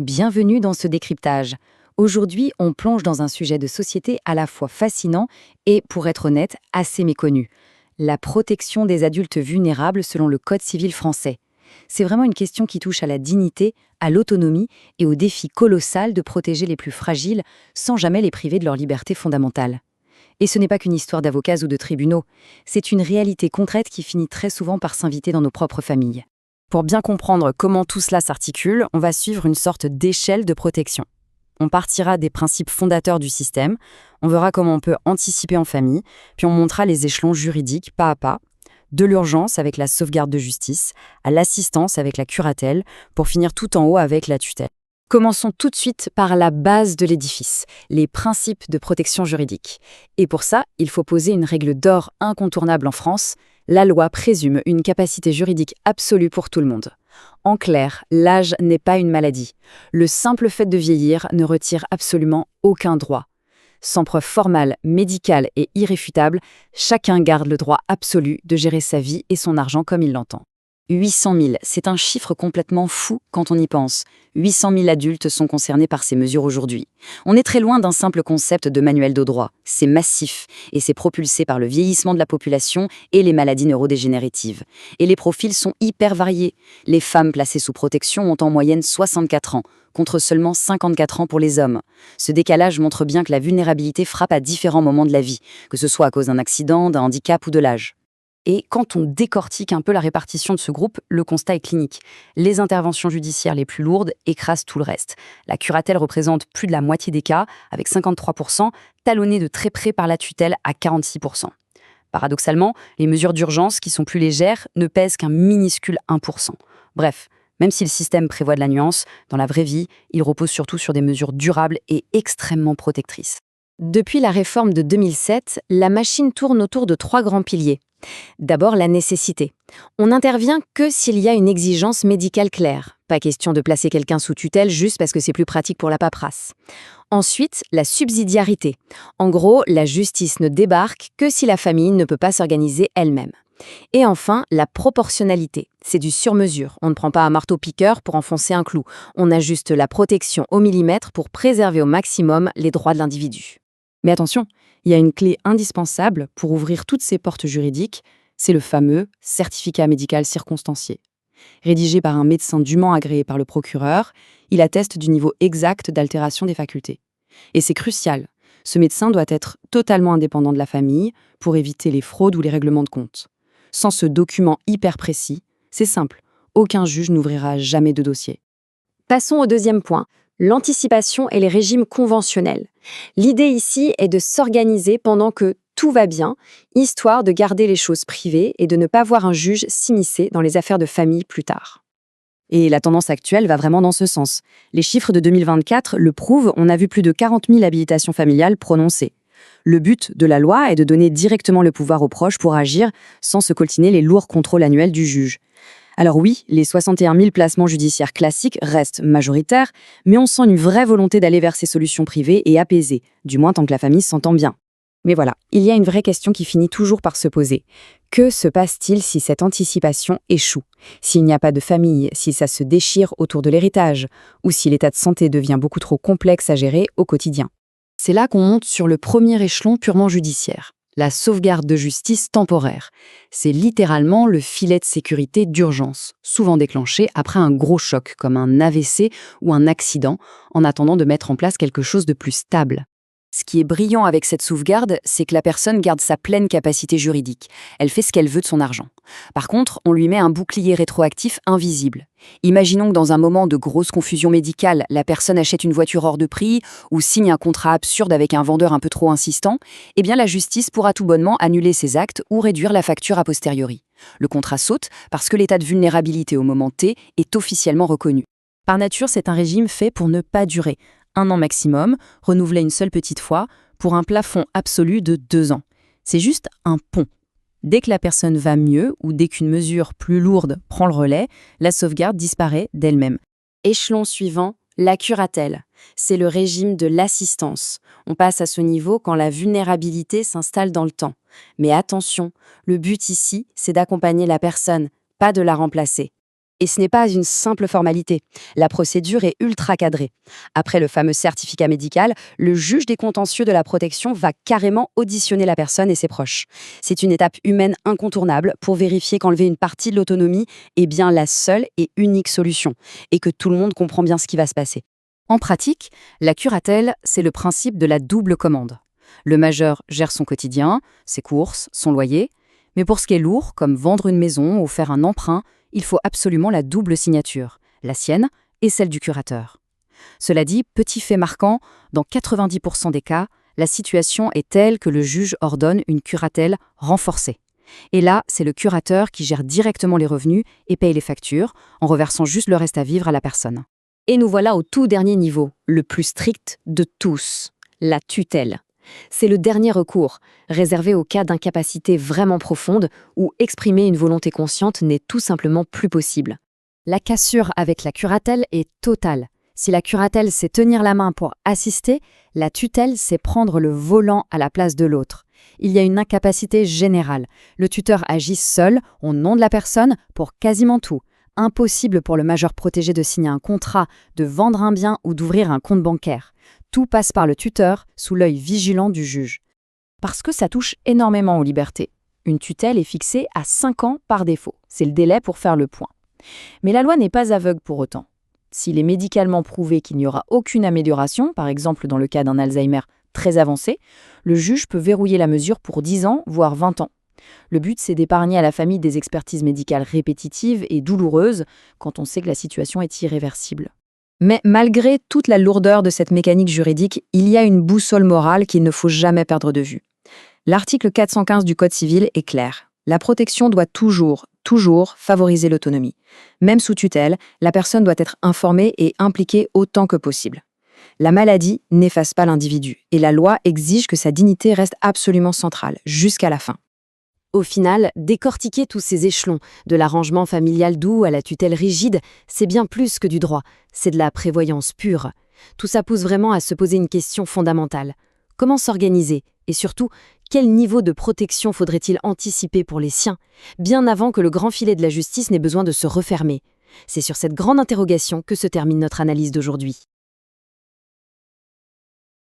Bienvenue dans ce décryptage. Aujourd'hui, on plonge dans un sujet de société à la fois fascinant et, pour être honnête, assez méconnu. La protection des adultes vulnérables selon le Code civil français. C'est vraiment une question qui touche à la dignité, à l'autonomie et au défi colossal de protéger les plus fragiles sans jamais les priver de leur liberté fondamentale. Et ce n'est pas qu'une histoire d'avocats ou de tribunaux, c'est une réalité concrète qui finit très souvent par s'inviter dans nos propres familles. Pour bien comprendre comment tout cela s'articule, on va suivre une sorte d'échelle de protection. On partira des principes fondateurs du système, on verra comment on peut anticiper en famille, puis on montrera les échelons juridiques pas à pas, de l'urgence avec la sauvegarde de justice, à l'assistance avec la curatelle, pour finir tout en haut avec la tutelle. Commençons tout de suite par la base de l'édifice, les principes de protection juridique. Et pour ça, il faut poser une règle d'or incontournable en France. La loi présume une capacité juridique absolue pour tout le monde. En clair, l'âge n'est pas une maladie. Le simple fait de vieillir ne retire absolument aucun droit. Sans preuve formelle, médicale et irréfutable, chacun garde le droit absolu de gérer sa vie et son argent comme il l'entend. 800 000, c'est un chiffre complètement fou quand on y pense. 800 000 adultes sont concernés par ces mesures aujourd'hui. On est très loin d'un simple concept de manuel de droit. C'est massif et c'est propulsé par le vieillissement de la population et les maladies neurodégénératives. Et les profils sont hyper variés. Les femmes placées sous protection ont en moyenne 64 ans, contre seulement 54 ans pour les hommes. Ce décalage montre bien que la vulnérabilité frappe à différents moments de la vie, que ce soit à cause d'un accident, d'un handicap ou de l'âge. Et quand on décortique un peu la répartition de ce groupe, le constat est clinique. Les interventions judiciaires les plus lourdes écrasent tout le reste. La curatelle représente plus de la moitié des cas, avec 53%, talonnée de très près par la tutelle à 46%. Paradoxalement, les mesures d'urgence, qui sont plus légères, ne pèsent qu'un minuscule 1%. Bref, même si le système prévoit de la nuance, dans la vraie vie, il repose surtout sur des mesures durables et extrêmement protectrices. Depuis la réforme de 2007, la machine tourne autour de 3 grands piliers. D'abord, la nécessité. On n'intervient que s'il y a une exigence médicale claire. Pas question de placer quelqu'un sous tutelle juste parce que c'est plus pratique pour la paperasse. Ensuite, la subsidiarité. En gros, la justice ne débarque que si la famille ne peut pas s'organiser elle-même. Et enfin, la proportionnalité. C'est du sur-mesure. On ne prend pas un marteau-piqueur pour enfoncer un clou. On ajuste la protection au millimètre pour préserver au maximum les droits de l'individu. Mais attention, il y a une clé indispensable pour ouvrir toutes ces portes juridiques, c'est le fameux certificat médical circonstancié. Rédigé par un médecin dûment agréé par le procureur, il atteste du niveau exact d'altération des facultés. Et c'est crucial, ce médecin doit être totalement indépendant de la famille pour éviter les fraudes ou les règlements de compte. Sans ce document hyper précis, c'est simple, aucun juge n'ouvrira jamais de dossier. Passons au deuxième point. L'anticipation et les régimes conventionnels. L'idée ici est de s'organiser pendant que tout va bien, histoire de garder les choses privées et de ne pas voir un juge s'immiscer dans les affaires de famille plus tard. Et la tendance actuelle va vraiment dans ce sens. Les chiffres de 2024 le prouvent, on a vu plus de 40 000 habilitations familiales prononcées. Le but de la loi est de donner directement le pouvoir aux proches pour agir sans se coltiner les lourds contrôles annuels du juge. Alors oui, les 61 000 placements judiciaires classiques restent majoritaires, mais on sent une vraie volonté d'aller vers ces solutions privées et apaisées, du moins tant que la famille s'entend bien. Mais voilà, il y a une vraie question qui finit toujours par se poser. Que se passe-t-il si cette anticipation échoue? S'il n'y a pas de famille, si ça se déchire autour de l'héritage, ou si l'état de santé devient beaucoup trop complexe à gérer au quotidien? C'est là qu'on monte sur le premier échelon purement judiciaire. La sauvegarde de justice temporaire. C'est littéralement le filet de sécurité d'urgence, souvent déclenché après un gros choc comme un AVC ou un accident, en attendant de mettre en place quelque chose de plus stable. Ce qui est brillant avec cette sauvegarde, c'est que la personne garde sa pleine capacité juridique. Elle fait ce qu'elle veut de son argent. Par contre, on lui met un bouclier rétroactif invisible. Imaginons que dans un moment de grosse confusion médicale, la personne achète une voiture hors de prix ou signe un contrat absurde avec un vendeur un peu trop insistant, eh bien la justice pourra tout bonnement annuler ses actes ou réduire la facture a posteriori. Le contrat saute parce que l'état de vulnérabilité au moment T est officiellement reconnu. Par nature, c'est un régime fait pour ne pas durer. 1 an maximum, renouvelé une seule petite fois, pour un plafond absolu de 2 ans. C'est juste un pont. Dès que la personne va mieux ou dès qu'une mesure plus lourde prend le relais, la sauvegarde disparaît d'elle-même. Échelon suivant, la curatelle. C'est le régime de l'assistance. On passe à ce niveau quand la vulnérabilité s'installe dans le temps. Mais attention, le but ici, c'est d'accompagner la personne, pas de la remplacer. Et ce n'est pas une simple formalité. La procédure est ultra cadrée. Après le fameux certificat médical, le juge des contentieux de la protection va carrément auditionner la personne et ses proches. C'est une étape humaine incontournable pour vérifier qu'enlever une partie de l'autonomie est bien la seule et unique solution, et que tout le monde comprend bien ce qui va se passer. En pratique, la curatelle, c'est le principe de la double commande. Le majeur gère son quotidien, ses courses, son loyer, mais pour ce qui est lourd, comme vendre une maison ou faire un emprunt, il faut absolument la double signature, la sienne et celle du curateur. Cela dit, petit fait marquant, dans 90% des cas, la situation est telle que le juge ordonne une curatelle renforcée. Et là, c'est le curateur qui gère directement les revenus et paye les factures, en reversant juste le reste à vivre à la personne. Et nous voilà au tout dernier niveau, le plus strict de tous, la tutelle. C'est le dernier recours, réservé au cas d'incapacité vraiment profonde où exprimer une volonté consciente n'est tout simplement plus possible. La cassure avec la curatelle est totale. Si la curatelle c'est tenir la main pour assister, la tutelle c'est prendre le volant à la place de l'autre. Il y a une incapacité générale. Le tuteur agit seul, au nom de la personne, pour quasiment tout. Impossible pour le majeur protégé de signer un contrat, de vendre un bien ou d'ouvrir un compte bancaire. Tout passe par le tuteur, sous l'œil vigilant du juge. Parce que ça touche énormément aux libertés. Une tutelle est fixée à 5 ans par défaut. C'est le délai pour faire le point. Mais la loi n'est pas aveugle pour autant. S'il est médicalement prouvé qu'il n'y aura aucune amélioration, par exemple dans le cas d'un Alzheimer très avancé, le juge peut verrouiller la mesure pour 10 ans, voire 20 ans. Le but, c'est d'épargner à la famille des expertises médicales répétitives et douloureuses quand on sait que la situation est irréversible. Mais malgré toute la lourdeur de cette mécanique juridique, il y a une boussole morale qu'il ne faut jamais perdre de vue. L'article 415 du Code civil est clair. La protection doit toujours favoriser l'autonomie. Même sous tutelle, la personne doit être informée et impliquée autant que possible. La maladie n'efface pas l'individu et la loi exige que sa dignité reste absolument centrale, jusqu'à la fin. Au final, décortiquer tous ces échelons, de l'arrangement familial doux à la tutelle rigide, c'est bien plus que du droit, c'est de la prévoyance pure. Tout ça pousse vraiment à se poser une question fondamentale. Comment s'organiser? Et surtout, quel niveau de protection faudrait-il anticiper pour les siens, bien avant que le grand filet de la justice n'ait besoin de se refermer? C'est sur cette grande interrogation que se termine notre analyse d'aujourd'hui.